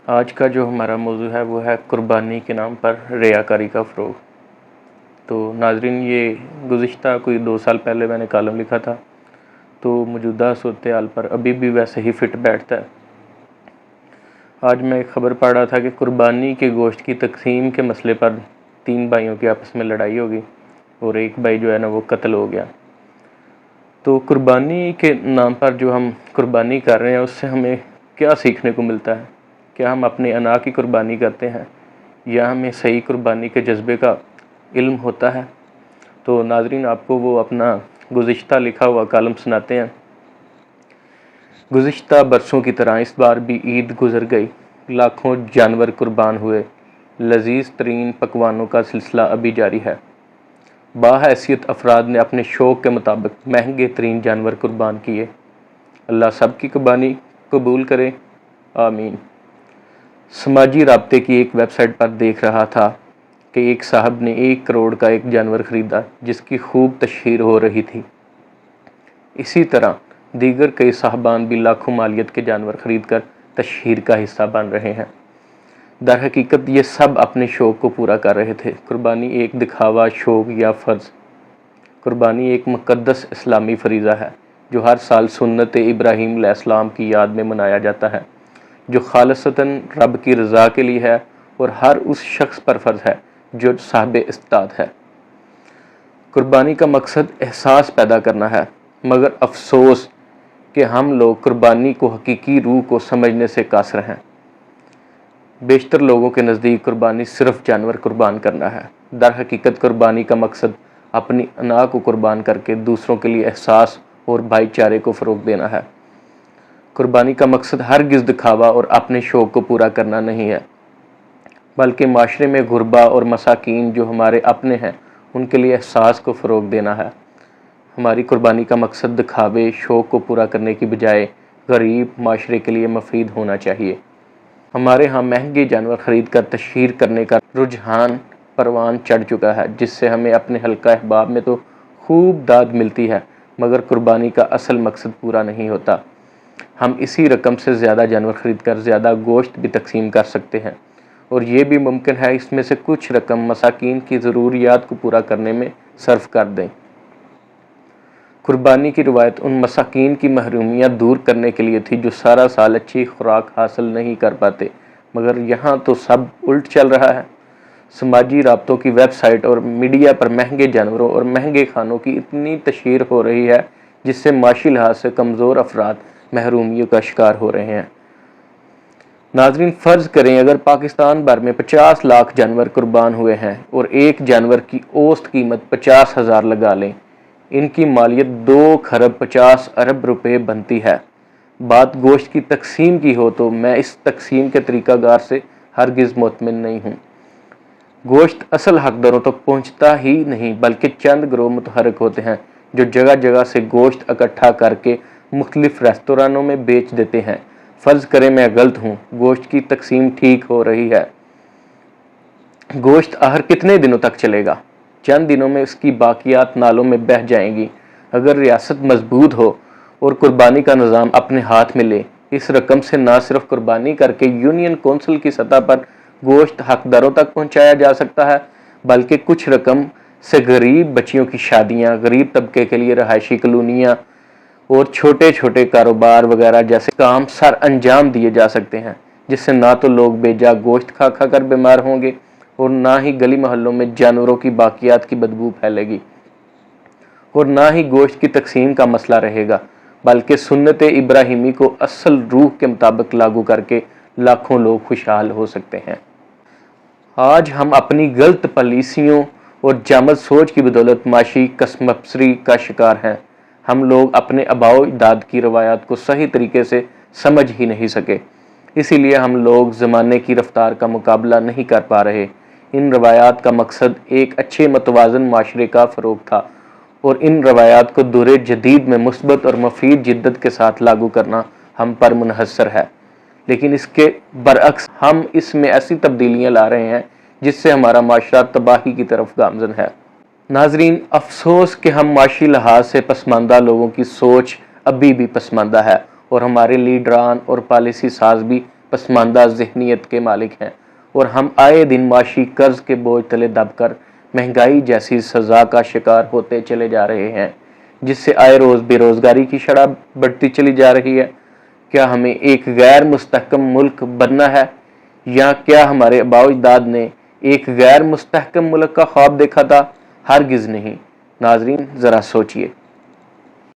آج کا جو ہمارا موضوع ہے وہ ہے قربانی کے نام پر ریاکاری کا فروغ۔ تو ناظرین، یہ گزشتہ کوئی 2 سال پہلے میں نے کالم لکھا تھا، تو موجودہ صورتحال پر ابھی بھی ویسے ہی فٹ بیٹھتا ہے۔ آج میں ایک خبر پڑھ رہا تھا کہ قربانی کے گوشت کی تقسیم کے مسئلے پر 3 بھائیوں کی آپس میں لڑائی ہوگی اور ایک بھائی جو ہے نا وہ قتل ہو گیا۔ تو قربانی کے نام پر جو ہم قربانی کر رہے ہیں اس سے ہمیں کیا سیکھنے کو ملتا ہے؟ کیا ہم اپنے انا کی قربانی کرتے ہیں یا ہمیں صحیح قربانی کے جذبے کا علم ہوتا ہے؟ تو ناظرین، آپ کو وہ اپنا گزشتہ لکھا ہوا کالم سناتے ہیں۔ گزشتہ برسوں کی طرح اس بار بھی عید گزر گئی، لاکھوں جانور قربان ہوئے، لذیذ ترین پکوانوں کا سلسلہ ابھی جاری ہے۔ باحیثیت افراد نے اپنے شوق کے مطابق مہنگے ترین جانور قربان کیے۔ اللہ سب کی قربانی قبول کرے، آمین۔ سماجی رابطے کی ایک ویب سائٹ پر دیکھ رہا تھا کہ ایک صاحب نے 1 کروڑ کا ایک جانور خریدا جس کی خوب تشہیر ہو رہی تھی۔ اسی طرح دیگر کئی صاحبان بھی لاکھوں مالیت کے جانور خرید کر تشہیر کا حصہ بن رہے ہیں۔ در حقیقت یہ سب اپنے شوق کو پورا کر رہے تھے۔ قربانی ایک دکھاوا، شوق یا فرض؟ قربانی ایک مقدس اسلامی فریضہ ہے جو ہر سال سنت ابراہیم علیہ السلام کی یاد میں منایا جاتا ہے، جو خالصتاً رب کی رضا کے لیے ہے اور ہر اس شخص پر فرض ہے جو صاحب استطاعت ہے۔ قربانی کا مقصد احساس پیدا کرنا ہے، مگر افسوس کہ ہم لوگ قربانی کو حقیقی روح کو سمجھنے سے قاصر ہیں۔ بیشتر لوگوں کے نزدیک قربانی صرف جانور قربان کرنا ہے۔ در حقیقت قربانی کا مقصد اپنی انا کو قربان کر کے دوسروں کے لیے احساس اور بھائی چارے کو فروغ دینا ہے۔ قربانی کا مقصد ہرگز دکھاوا اور اپنے شوق کو پورا کرنا نہیں ہے، بلکہ معاشرے میں غربا اور مساکین جو ہمارے اپنے ہیں ان کے لیے احساس کو فروغ دینا ہے۔ ہماری قربانی کا مقصد دکھاوے، شوق کو پورا کرنے کی بجائے غریب معاشرے کے لیے مفید ہونا چاہیے۔ ہمارے ہاں مہنگے جانور خرید کر تشہیر کرنے کا رجحان پروان چڑھ چکا ہے، جس سے ہمیں اپنے حلقہ احباب میں تو خوب داد ملتی ہے مگر قربانی کا اصل مقصد پورا نہیں ہوتا۔ ہم اسی رقم سے زیادہ جانور خرید کر زیادہ گوشت بھی تقسیم کر سکتے ہیں، اور یہ بھی ممکن ہے اس میں سے کچھ رقم مساکین کی ضروریات کو پورا کرنے میں صرف کر دیں۔ قربانی کی روایت ان مساکین کی محرومیاں دور کرنے کے لیے تھی جو سارا سال اچھی خوراک حاصل نہیں کر پاتے، مگر یہاں تو سب الٹ چل رہا ہے۔ سماجی رابطوں کی ویب سائٹ اور میڈیا پر مہنگے جانوروں اور مہنگے کھانوں کی اتنی تشہیر ہو رہی ہے جس سے معاشی لحاظ سے کمزور افراد محرومیوں کا شکار ہو رہے ہیں۔ ناظرین، فرض کریں اگر پاکستان بھر میں 50 لاکھ جانور قربان ہوئے ہیں اور ایک جانور کی اوسط قیمت 50,000 لگا لیں، ان کی مالیت 2 خرب 50 ارب روپے بنتی ہے۔ بات گوشت کی تقسیم کی ہو تو میں اس تقسیم کے طریقہ کار سے ہرگز مطمئن نہیں ہوں۔ گوشت اصل حقداروں تک پہنچتا ہی نہیں، بلکہ چند گروہ متحرک ہوتے ہیں جو جگہ جگہ سے گوشت اکٹھا کر کے مختلف ریستورانوں میں بیچ دیتے ہیں۔ فرض کریں میں غلط ہوں، گوشت کی تقسیم ٹھیک ہو رہی ہے، گوشت آخر کتنے دنوں تک چلے گا؟ چند دنوں میں اس کی باقیات نالوں میں بہہ جائیں گی۔ اگر ریاست مضبوط ہو اور قربانی کا نظام اپنے ہاتھ میں لے، اس رقم سے نہ صرف قربانی کر کے یونین کونسل کی سطح پر گوشت حقداروں تک پہنچایا جا سکتا ہے، بلکہ کچھ رقم سے غریب بچیوں کی شادیاں، غریب طبقے کے لیے رہائشی کالونیاں اور چھوٹے چھوٹے کاروبار وغیرہ جیسے کام سر انجام دیے جا سکتے ہیں، جس سے نہ تو لوگ بے جا گوشت کھا کھا کر بیمار ہوں گے اور نہ ہی گلی محلوں میں جانوروں کی باقیات کی بدبو پھیلے گی، اور نہ ہی گوشت کی تقسیم کا مسئلہ رہے گا، بلکہ سنت ابراہیمی کو اصل روح کے مطابق لاگو کر کے لاکھوں لوگ خوشحال ہو سکتے ہیں۔ آج ہم اپنی غلط پالیسیوں اور جامد سوچ کی بدولت معاشی کسمپسری کا شکار ہیں۔ ہم لوگ اپنے آباء و اجداد کی روایات کو صحیح طریقے سے سمجھ ہی نہیں سکے، اسی لیے ہم لوگ زمانے کی رفتار کا مقابلہ نہیں کر پا رہے۔ ان روایات کا مقصد ایک اچھے متوازن معاشرے کا فروغ تھا، اور ان روایات کو دور جدید میں مثبت اور مفید جدت کے ساتھ لاگو کرنا ہم پر منحصر ہے، لیکن اس کے برعکس ہم اس میں ایسی تبدیلیاں لا رہے ہیں جس سے ہمارا معاشرہ تباہی کی طرف گامزن ہے۔ ناظرین، افسوس کہ ہم معاشی لحاظ سے پسماندہ لوگوں کی سوچ ابھی بھی پسماندہ ہے، اور ہمارے لیڈران اور پالیسی ساز بھی پسماندہ ذہنیت کے مالک ہیں، اور ہم آئے دن معاشی قرض کے بوجھ تلے دب کر مہنگائی جیسی سزا کا شکار ہوتے چلے جا رہے ہیں، جس سے آئے روز بے روزگاری کی شرح بڑھتی چلی جا رہی ہے۔ کیا ہمیں ایک غیر مستحکم ملک بننا ہے، یا کیا ہمارے آباء و اجداد نے ایک غیر مستحکم ملک کا خواب دیکھا تھا؟ ہرگز نہیں۔ ناظرین، ذرا سوچئے۔